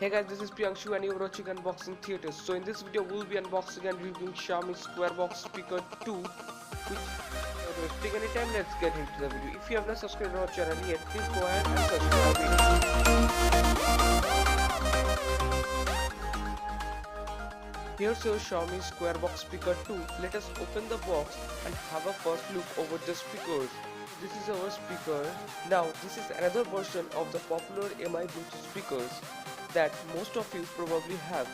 Hey guys, this is Priyanshu and you're watching Unboxing Theaters. So in this video, we'll be unboxing and reviewing Xiaomi Square Box Speaker 2, which without wasting any time, let's get into the video. If you have not subscribed to our channel yet, please go ahead and subscribe it. Here's your Xiaomi Square Box Speaker 2. Let us open the box and have a first look over the speakers. This is our speaker. Now this is another version of the popular MI Bluetooth speakers that most of you probably have.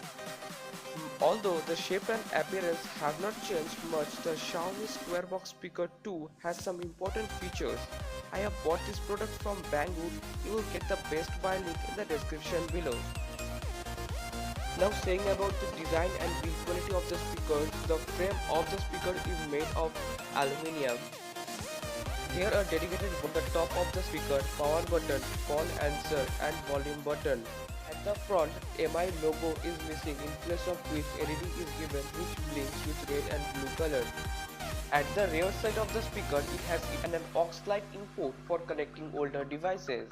Although the shape and appearance have not changed much, the Xiaomi Square Box Speaker 2 has some important features. I have bought this product from Banggood. You will get the best buy link in the description below. Now saying about the design and build quality of the speaker, the frame of the speaker is made of aluminium. There are dedicated on the top of the speaker, power button, call answer and volume button. At the front, MI logo is missing, in place of which LED is given which blinks with red and blue color. At the rear side of the speaker, it has an aux-like input for connecting older devices.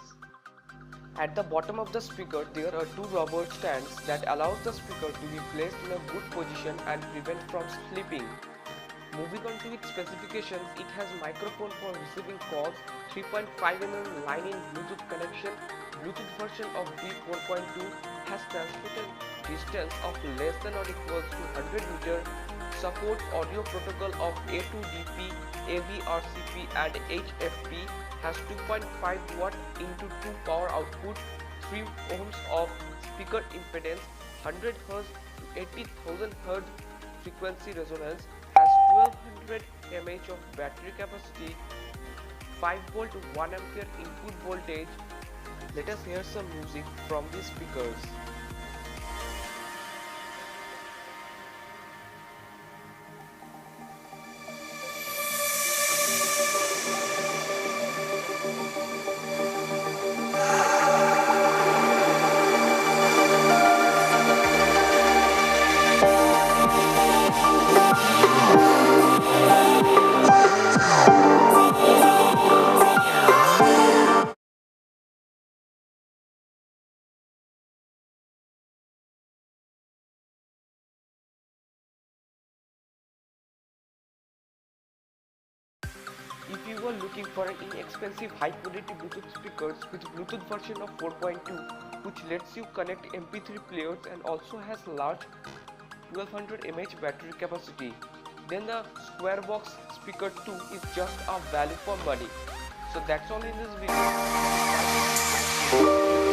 At the bottom of the speaker, there are two rubber stands that allows the speaker to be placed in a good position and prevent from slipping. Moving on to its specifications, it has microphone for receiving calls, 3.5mm line-in Bluetooth connection, Bluetooth version of B4.2, has transmitted distance of less than or equals to 100 meter, supports audio protocol of A2DP, AVRCP and HFP, has 2.5 watt into 2 power output, 3 ohms of speaker impedance, 100 Hz to 80,000 Hz frequency resonance, has 1200 mAh of battery capacity, 5 volt to 1 ampere input voltage. Let us hear some music from these speakers. If you are looking for an inexpensive high-quality Bluetooth speakers with Bluetooth version of 4.2 which lets you connect MP3 players and also has large 1200 mAh battery capacity, then the Square Box Speaker 2 is just a value for money. So that's all in this video.